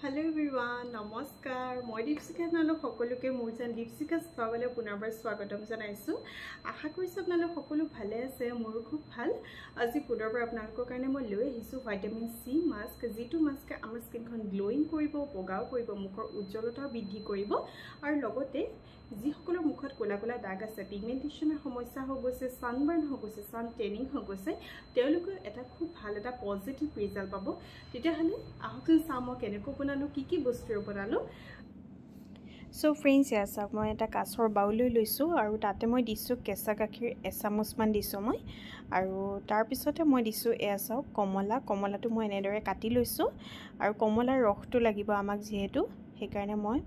Hello everyone, নমস্কাৰ মই দীপশিখা আপোনালোক সকলোকে মোৰ চেনেল দীপশিখা স্বাগতলৈ পুনৰবাৰ স্বাগতম জনাইছো আশা কৰিছো আপোনালোক সকলো ভালে আছে মোৰো খুব ভাল আজি পুনৰবাৰ আপোনালোকৰ কাৰণে মই লৈ আহিছো ভিটামিন সি মাস্ক যেটো মাস্ক আমাৰ স্কিনখন গ্লোইং কৰিব বগাও কৰিব মুখৰ উজ্জ্বলতা বৃদ্ধি কৰিব আৰু লগতে যিসকলৰ মুখত কোলা কোলা দাগ আছে পিগমেন্টেশনৰ সমস্যা হৈ গৈছে সানবাৰ্ন হৈ গৈছে সান টেনিং হৈ গৈছে তেওঁলোকে এটা খুব ভাল এটা পজিটিভ ৰিজাল্ট পাব তেতিয়া হলে আহকচোন চাম কেনেকৈ বনালো কি বস্তুৰ বনালো So friends, yes, মই এটা কাছৰ বাউল লৈ লৈছো আৰু তাতে মই দিছো কেঁচা গাখীৰ এচামুচ মান দিছো মই আৰু তাৰ পিছতে মই দিছো এচাও কমলাটো মই এনেদৰে কাটি লৈছো আৰু কমলাৰ ৰসটো লাগিব আমাক যেহেতু সেইকাৰণে মই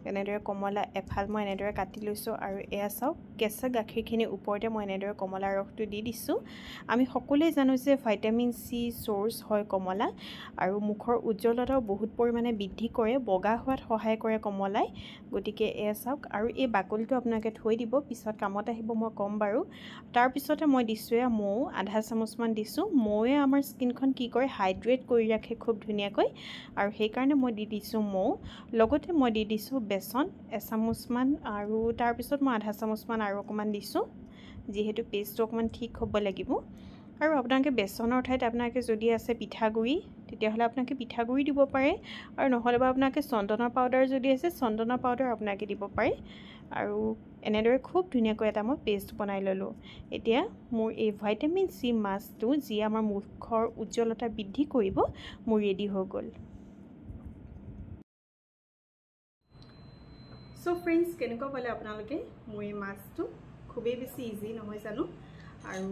এনেদৰে কমলা এফাল মই এনেদৰে কাটি লৈছো আৰু এচাও কেঁচা গাখীৰখিনি ওপৰতে মই এনেদৰে কমলাৰ ৰসটো দি দিছো আমি সকলোৱে জানো যে ভিটামিন সি সোৰ্স হয় কমলা আৰু মুখৰ উজ্জ্বলতাও বহুত পৰিমাণে বৃদ্ধি কৰে বগা হোৱাত সহায় কৰে কমলাই গতিকে এচাওক আৰু এই বাকলিটো আপোনাকে থৈ দিব পিছত কামত আহিব মই কম বাৰু তাৰ পিছতে মই দিছো মৌ আধা চামুচ মান দিছো মৌয়ে আমাৰ স্কিনখন কি কৰে হাইড্ৰেট কৰি ৰাখে খুব ধুনীয়াকৈ আৰু সেই কাৰণে মই দি দিছো মৌ লগতে মই দি দিছো বেসন এচামুচ মান আৰু তাৰ পিছত মই আধা চামুচ মান আৰু অকমান দিছো যেহেতু পেষ্টটো অকমান ঠিক হ'ব লাগিব আৰু আপোনাকে বেসনৰ ঠাইত আপোনাকে যদি আছে পিঠাগুৰি তেতিয়া হলে আপোনাকে পিঠাগুৰি দিব পাৰে আৰু নহলেবা আপোনাকে চন্দনৰ পাউডাৰ যদি আছে চন্দনৰ পাউডাৰ আপোনাকে দিব পাৰে আৰু এনেদৰে খুব ধুনীয়াকৈ এটা মই পেষ্ট বনাই ললো এতিয়া মোৰ এই ভিটামিন সি মাস্কটো যি আমাৰ মুখৰ উজ্জ্বলতা বৃদ্ধি কৰিব মোৰ ৰেডি হৈ গল So friends, কেনেকৈ পালে আপোনালোকে মোৰ এই মাস্কটো খুবেই বেছি ইজি নহয় জানো আৰু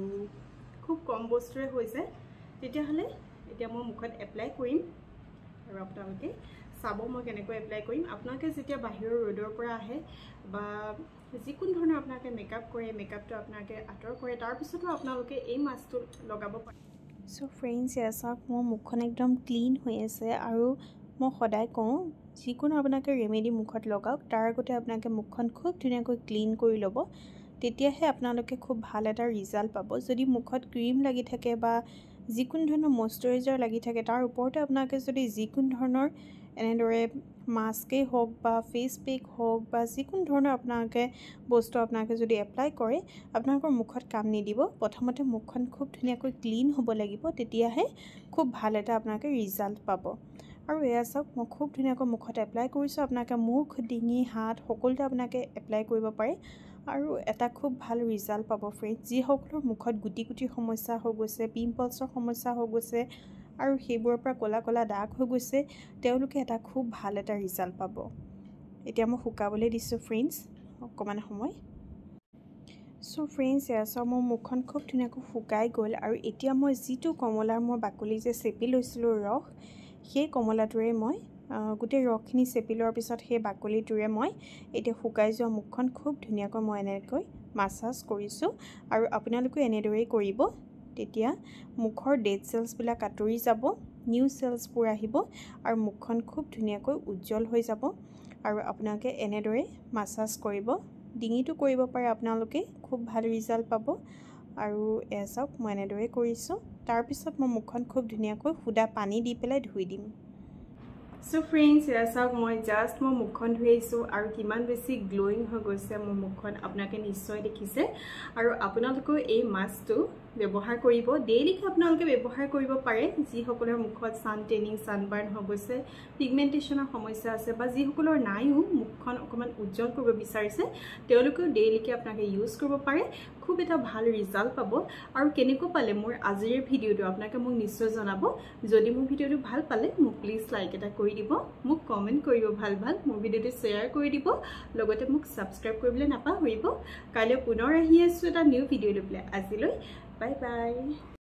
খুব কম বস্তুৰে হৈছে তেতিয়া হলে এতিয়া মই মুখত এপ্লাই কৰিম আৰু আপোনালোকে চাব মই কেনেকৈ এপ্লাই কৰিম আপোনালোকে যেতিয়া বাহিৰৰ ৰ'দৰ পৰা আহে বা যিকোনো ধৰণৰ আপোনালোকে মেকআপ কৰে মেকআপটো আপোনালোকে আঁতৰ কৰে তাৰ পিছতো আপোনালোকে এই মাস্কটো লগাব পাৰে So friends, এচাক মোৰ মুখখন একদম ক্লিন হৈ আছে আৰু মই সদায় কওঁ যিকোনো আপোনাকে ৰেমেডি মুখত লগাওক তাৰ আগতে আপোনাকে মুখখন খুব ধুনীয়াকৈ ক্লিন কৰি ল'ব তেতিয়াহে আপোনালোকে খুব ভাল এটা ৰিজাল্ট পাব যদি মুখত ক্ৰীম লাগি থাকে বা যিকোনো ধৰণৰ ময়শ্চাৰাইজাৰ লাগি থাকে তাৰ ওপৰতে আপোনাকে যদি যিকোনো ধৰণৰ এনেদৰে মাস্কেই হওক বা ফেস পেক হওক বা যিকোনো ধৰণৰ আপোনাকে বস্তু আপোনাকে যদি এপ্লাই কৰে আপোনাকৰ মুখত কাম নিদিব প্ৰথমতে মুখখন খুব ধুনীয়াকৈ ক্লিন হ'ব লাগিব তেতিয়াহে খুব ভাল এটা আপোনাকে ৰিজাল্ট পাব আৰু এয়া চাওক মই খুব ধুনীয়াকৈ মুখত এপ্লাই কৰিছো আপোনাকে মুখ ডিঙি হাত সকলোতে আপোনাকে এপ্লাই কৰিব পাৰে আৰু এটা খুব ভাল ৰিজাল্ট পাব ফ্ৰেন্ড যি সকলৰ মুখত গুটি সমস্যা হৈ গৈছে পিম্পলছৰ সমস্যা হৈ গৈছে আৰু সেইবোৰৰ পৰা কলা কলা দাগ হৈ গৈছে তেওঁলোকে এটা খুব ভাল এটা ৰিজাল্ট পাব এতিয়া মই শুকাবলৈ দিছো ফ্ৰেন্ডছ অকমান সময় So friends, এয়া মোৰ মুখখন খুব ধুনীয়াকৈ শুকাই গ'ল আৰু এতিয়া মই যিটো কমলাৰ মই বাকলি যে চেপি লৈছিলো ৰস সেই কমলাটোৰে মই গোটেই ৰসখিনি চেপি লোৱাৰ পিছত সেই বাকলিটোৰে মই এতিয়া শুকাই যোৱা মুখখন খুব ধুনীয়াকৈ মই এনেকৈ মাসাজ কৰিছো আৰু আপোনালোকে এনেদৰেই কৰিব তেতিয়া মুখৰ ডেড সেলছ বিলাক আঁতৰি যাব নিউ সেলছবোৰ আহিব আৰু মুখখন খুব ধুনীয়াকৈ উজ্জ্বল হৈ যাব আৰু আপোনালোকে এনেদৰে মাসাজ কৰিব ডিঙিটো কৰিব পাৰে আপোনালোকে খুব ভাল ৰিজাল্ট পাব আৰু এচাওক মই এনেদৰে কৰিছো তাৰ পিছত মই মুখখন খুব ধুনীয়াকৈ খুদা পানী দি পেলাই ধুই দিম So friends, এচাওক মই জাস্ট মই মুখখন ধুইছো আৰু কিমান বেছি গ্লোইং হৈ গৈছে মোৰ মুখখন আপোনাকে নিশ্চয় দেখিছে আৰু আপোনালোকে এই মাস্কটো ব্যৱহাৰ কৰিব ডেইলি আপোনালোকে ব্যৱহাৰ কৰিব পাৰে যি সকলৰ মুখত সান টেনিং সানবাৰ্ন হৈ গৈছে পিগমেন্টেশনৰ সমস্যা আছে বা যি সকলৰ নাইও মুখখন অকমান উজ্জ্বল কৰিব বিচাৰিছে তেওঁলোকে ডেইলি আপোনালোকে ইউজ কৰিব পাৰে খুব এটা ভাল ৰিজাল্ট পাব আৰু কেনেকৈ পালে মোৰ আজিৰ ভিডিওটো আপোনালোকে মোক নিশ্চয় জনাব যদি মোৰ ভিডিওটো ভাল পালে মোক প্লিজ লাইক এটা কৰি দিব মোক কমেন্ট কৰিব ভাল মোৰ ভিডিওটো শেয়াৰ কৰি দিব লগতে মোক সাবস্ক্ৰাইব কৰিবলৈ নাপাহৰিব কাইলৈ পুনৰ আহি আছো এটা নিউ ভিডিও লৈ আজিলৈ বাই বাই